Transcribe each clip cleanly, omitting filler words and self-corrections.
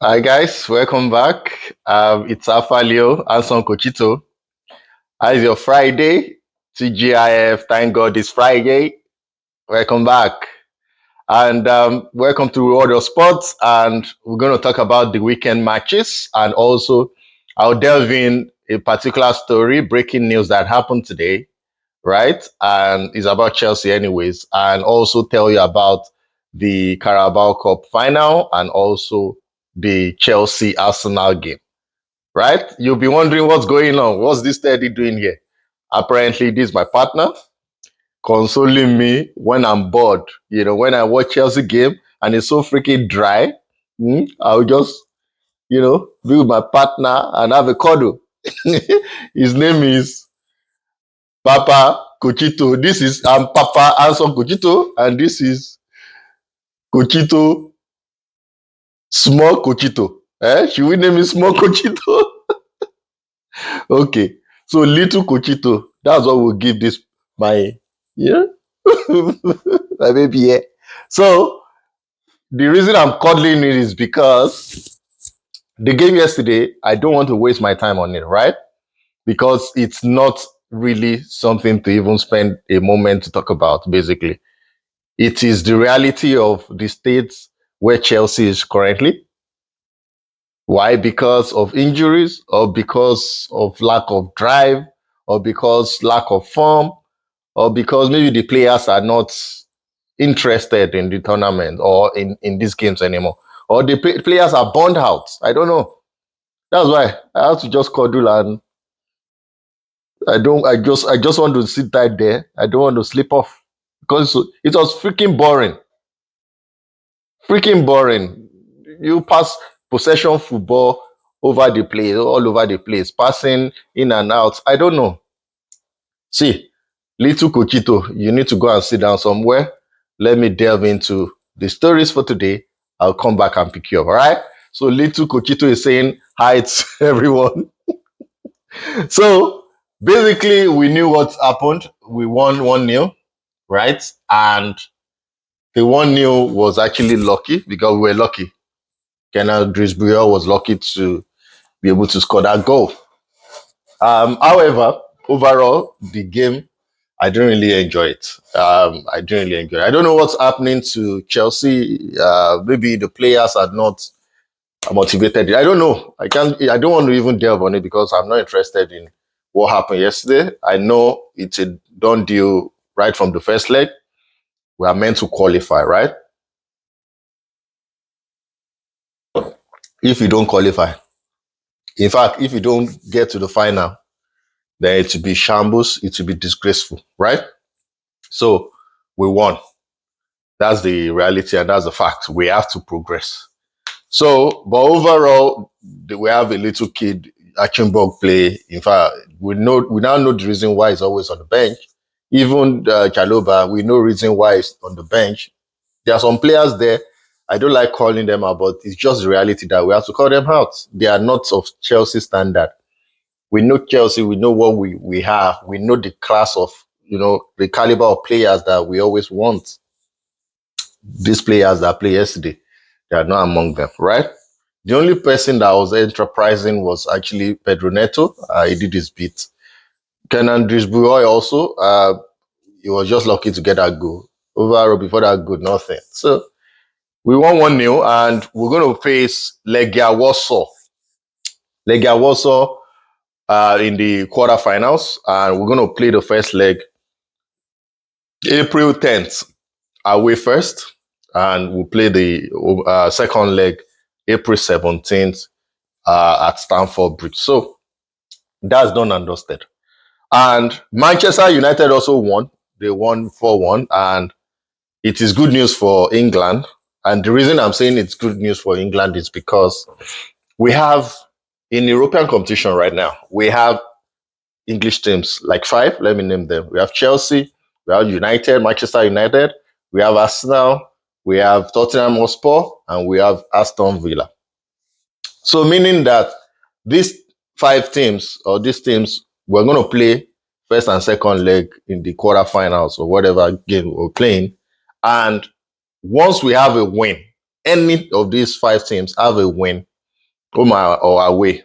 Hi guys, welcome back. It's Afalio and Son Cochito. How is your Friday? TGIF, thank God it's Friday. Welcome back. And welcome to World of Sports. And we're going to talk about the weekend matches. And also, I'll delve in a particular story, breaking news that happened today, right? And it's about Chelsea, anyways. And also tell you about the Carabao Cup final and also the Chelsea Arsenal game, right? You'll be wondering what's going on. What's this Teddy doing here? Apparently, this is my partner consoling me when I'm bored. When I watch Chelsea game and it's so freaking dry, I'll just, be with my partner and have a cuddle. His name is Papa Cochito. This is Papa Anson Cochito, and this is Cochito Small Cochito. Should we name it Small Cochito? Okay. So Little Cochito. That's what we'll give this my yeah. My baby. Yeah. So the reason I'm cuddling it is because the game yesterday, I don't want to waste my time on it, right? Because it's not really something to even spend a moment to talk about, basically. It is the reality of the states where Chelsea is currently. Why? Because of injuries, or because of lack of drive, or because lack of form, or because maybe the players are not interested in the tournament or in these games anymore, or the players are burned out. I don't know. That's why I have to just cuddle, and I don't. I just want to sit tight there. I don't want to slip off because it was freaking boring. Freaking boring. You pass possession football over the place, all over the place, passing in and out. I don't know. See, little Cochito, you need to go and sit down somewhere. Let me delve into the stories for today. I'll come back and pick you up. All right. So little Cochito is saying hi to everyone. So basically, we knew what happened. We won 1-0, right? And the 1-0 was actually lucky because we were lucky. Kenal Drisbury was lucky to be able to score that goal. However, overall, the game, I didn't really enjoy it. I didn't really enjoy it. I don't know what's happening to Chelsea. Maybe the players are not motivated. I don't know. I don't want to even delve on it because I'm not interested in what happened yesterday. I know it's a done deal right from the first leg. We are meant to qualify, right? If you don't qualify, in fact, if you don't get to the final, then it will be shambles. It will be disgraceful, right? So we won. That's the reality and that's the fact. We have to progress. So, but overall, we have a little kid, Achenberg play. In fact, we now know the reason why he's always on the bench. Even Chaloba, we know reason why he's on the bench. There are some players there. I don't like calling them out, but it's just the reality that we have to call them out. They are not of Chelsea standard. We know Chelsea. We know what we have. We know the class of the caliber of players that we always want. These players that play yesterday, they are not among them, right? The only person that was enterprising was actually Pedro Neto. He did his bit. Kenan Drisbury also, he was just lucky to get that goal. Overall, before that goal, nothing. So we won 1-0 and we're going to face Legia Warsaw. Legia Warsaw in the quarterfinals, and we're going to play the first leg April 10th away first, and we'll play the second leg April 17th at Stamford Bridge. So that's done and dusted. And Manchester United also won. They won 4-1, and it is good news for England. And the reason I'm saying it's good news for England is because we have in European competition right now, we have English teams like 5. Let me name them. We have Chelsea, we have United, Manchester United, we have Arsenal, we have Tottenham Hotspur, and we have Aston Villa. So meaning that these 5 teams or these teams we're going to play first and second leg in the quarterfinals or whatever game we're playing. And once we have a win, any of these 5 teams have a win, home or away,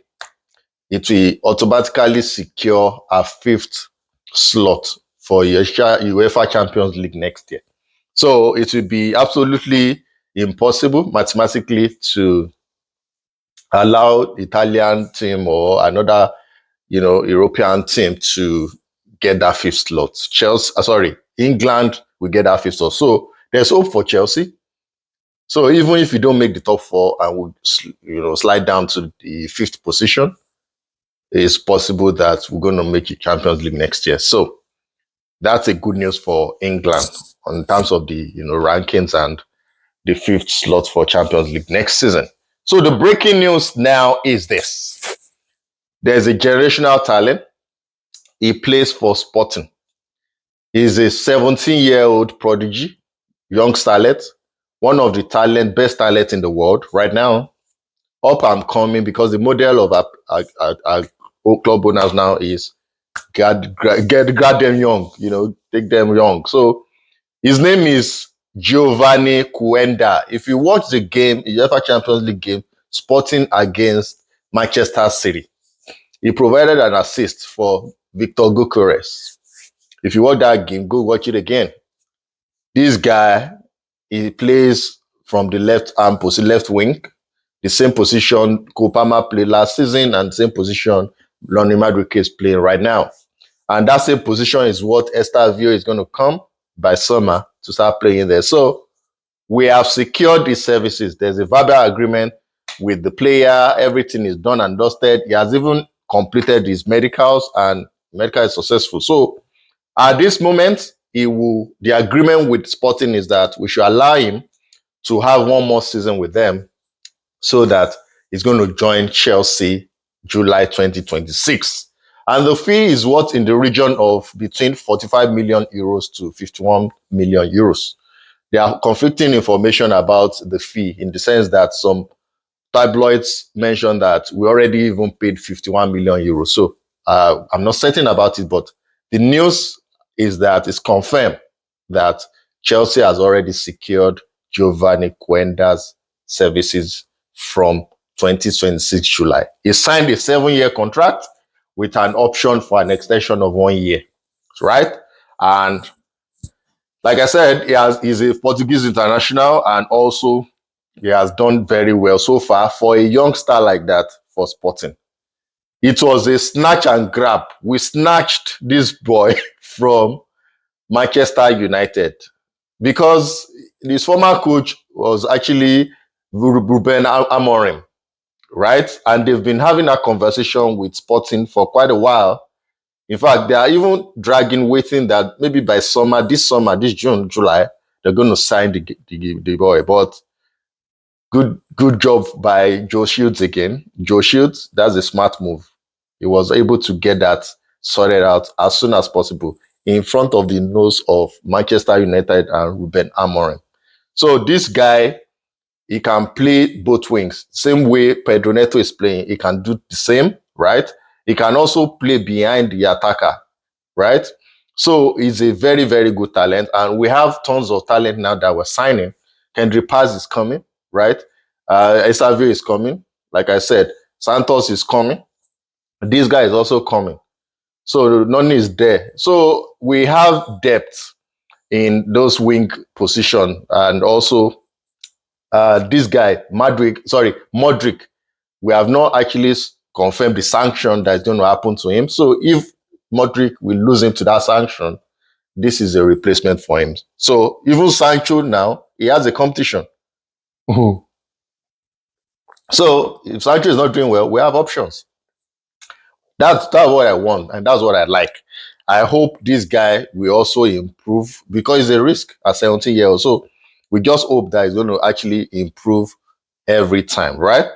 it will automatically secure a fifth slot for UEFA Champions League next year. So it will be absolutely impossible mathematically to allow Italian team or another, European team to get that fifth slot. England will get that fifth slot. So there's hope for Chelsea. So even if you don't make the top four and would slide down to the fifth position, it's possible that we're going to make it Champions League next year. So that's a good news for England in terms of the rankings and the fifth slot for Champions League next season. So the breaking news now is this. There's a generational talent. He plays for Sporting. He's a 17-year-old prodigy, young starlet, one of the best talent in the world right now. Up and coming, because the model of our club owners now is grab them young, take them young. So his name is Geovany Quenda. If you watch the game, the UEFA Champions League game, Sporting against Manchester City, he provided an assist for Victor Gyökeres. If you watch that game, go watch it again. This guy, he plays from the left wing, the same position Kopama played last season and the same position Lonnie Madueke is playing right now. And that same position is what Estavio is going to come by summer to start playing there. So we have secured these services. There's a verbal agreement with the player. Everything is done and dusted. He has even completed his medicals and medical is successful. So at this moment, the agreement with Sporting is that we should allow him to have one more season with them so that he's going to join Chelsea July 2026. And the fee is what in the region of between 45 million euros to 51 million euros. There are conflicting information about the fee in the sense that some tabloids mention that we already even paid 51 million euros. So I'm not certain about it, but the news is that it's confirmed that Chelsea has already secured Geovany Quenda's services from 2026 July. He signed a 7-year contract with an option for an extension of 1 year, right? And like I said, he's a Portuguese international, and also he has done very well so far for a young star like that for Sporting. It was a snatch and grab. We snatched this boy from Manchester United because his former coach was actually Ruben Amorim, right? And they've been having a conversation with Sporting for quite a while. In fact, they are even waiting that maybe by this June, July, they're going to sign the boy. But good job by Joe Shields again. Joe Shields, that's a smart move. He was able to get that sorted out as soon as possible in front of the nose of Manchester United and Ruben Amorim. So this guy, he can play both wings. Same way Pedro Neto is playing, he can do the same, right? He can also play behind the attacker, right? So he's a very, very good talent. And we have tons of talent now that we're signing. Kendry Paz is coming, right? Estavio is coming. Like I said, Santos is coming. This guy is also coming. So Noni is there. So we have depth in those wing position. And also this guy, Modric, we have not actually confirmed the sanction that's going to happen to him. So if Modric will lose him to that sanction, this is a replacement for him. So even Sancho now, he has a competition. So if Sancho is not doing well, we have options. That's what I want, and that's what I like. I hope this guy will also improve because it's a risk at 17 years old. So we just hope that he's going to actually improve every time, right?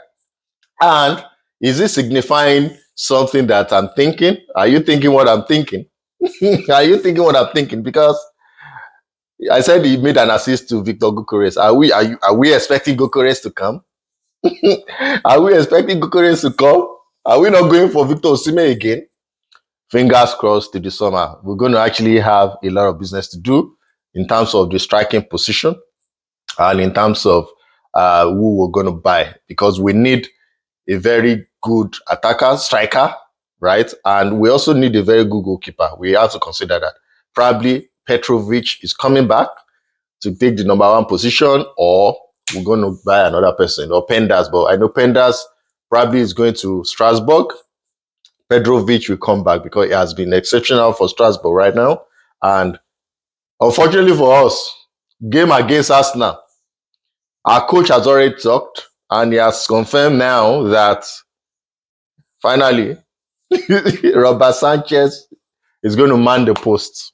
And is this signifying something that I'm thinking? Are you thinking what I'm thinking? Are you thinking what I'm thinking? Because I said he made an assist to Victor Gyökeres. Are we expecting Gyökeres to come? Are we expecting Gyökeres to come? Are we not going for Victor Osimhen again? Fingers crossed to the summer. We're going to actually have a lot of business to do in terms of the striking position and in terms of who we're going to buy, because we need a very good attacker, striker, right? And we also need a very good goalkeeper. We have to consider that. Probably Petrovic is coming back to take the number 1 position, or we're going to buy another person, or Pendas. But I know Pendas probably is going to Strasbourg. Petrovic will come back because it has been exceptional for Strasbourg right now. And unfortunately for us, game against Arsenal, our coach has already talked and he has confirmed now that finally Robert Sanchez is going to man the post.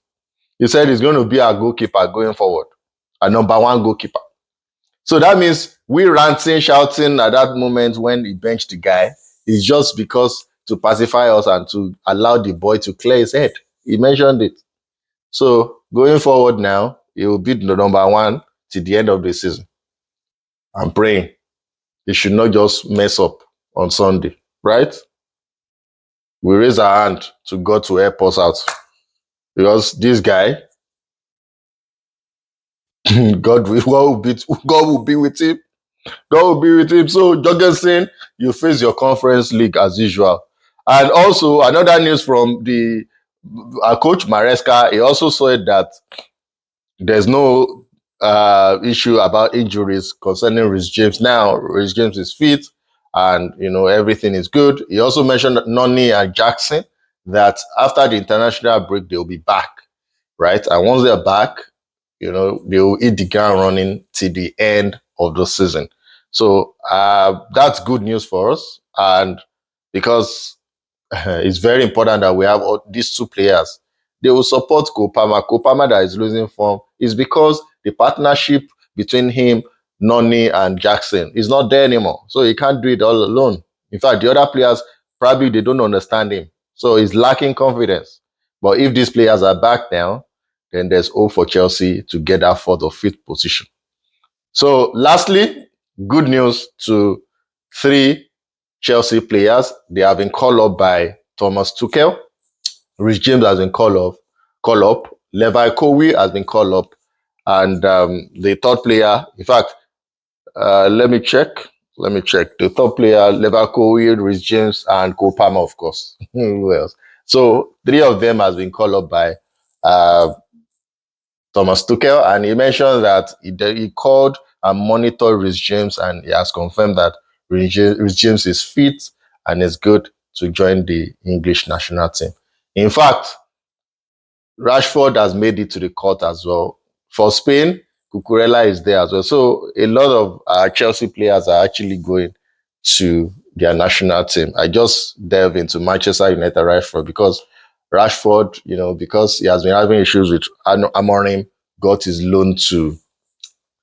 He said he's going to be our goalkeeper going forward, a number 1 goalkeeper. So that means we ranting, shouting at that moment when he benched the guy is just because to pacify us and to allow the boy to clear his head. He mentioned it. So going forward now, he will be the number 1 till the end of the season. I'm praying he should not just mess up on Sunday, right? We raise our hand to God to help us out. Because this guy, God will be with him. God will be with him. So, Jorgensen, you face your conference league as usual. And also, another news from the coach Maresca, he also said that there's no issue about injuries concerning Reece James now. Reece James is fit and, everything is good. He also mentioned Noni and Jackson, that after the international break, they'll be back, right? And once they're back, they'll hit the ground running till the end of the season. So that's good news for us. And because it's very important that we have all these 2 players, they will support Kopama. Kopama that is losing form is because the partnership between him, Noni, and Jackson is not there anymore. So he can't do it all alone. In fact, the other players, probably they don't understand him. So he's lacking confidence. But if these players are back now, then there's hope for Chelsea to get that 4th or 5th position. So lastly, good news to 3 Chelsea players. They have been called up by Thomas Tuchel. Reece James has been called up. Levi Kowi has been called up. And the 3rd player, in fact, let me check. The 3rd player, Levi Kowi, Reece James, and Cole Palmer, of course. Who else? So 3 of them has been called up by Thomas Tuchel, and he mentioned that he called and monitored Reece James, and he has confirmed that Reece James is fit and is good to join the English national team. In fact, Rashford has made it to the court as well. For Spain, Cucurella is there as well. So a lot of Chelsea players are actually going to their national team. I just delve into Manchester United Rashford because Rashford, because he has been having issues with Amorim, got his loan to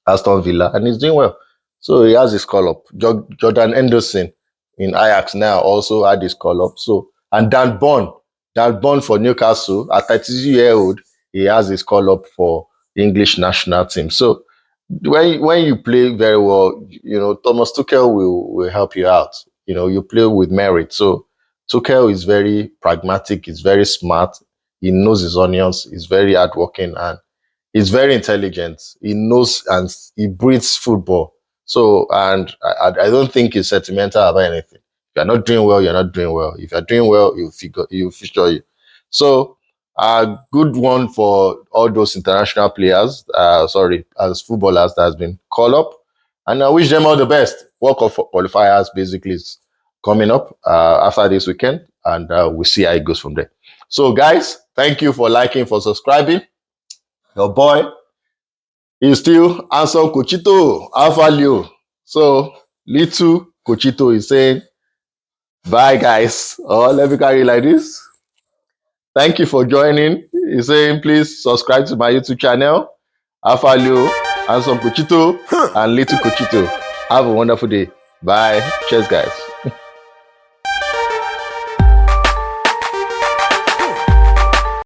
Aston Villa and he's doing well. So he has his call up. Jordan Henderson in Ajax now also had his call up. So, and Dan Burn for Newcastle at 32-year-old, he has his call up for English national team. So when you play very well, Thomas Tuchel will help you out. You play with merit. So Tuchel is very pragmatic, he's very smart, he knows his onions, he's very hardworking, and he's very intelligent. He knows and he breathes football. So, and I don't think he's sentimental about anything. If you're not doing well, you're not doing well. If you're doing well, he'll feature you. So, a good one for all those international players, as footballers that has been called up. And I wish them all the best. World Cup qualifiers basically is coming up after this weekend, and we'll see how it goes from there. So, guys, thank you for liking, for subscribing. Your boy is still handsome Cochito, Alpha Leo. So, little Cochito is saying, bye, guys. Or let me carry like this. Thank you for joining. He's saying, please subscribe to my YouTube channel, Alpha Leo, handsome Cochito, and little Cochito. Have a wonderful day. Bye. Cheers, guys.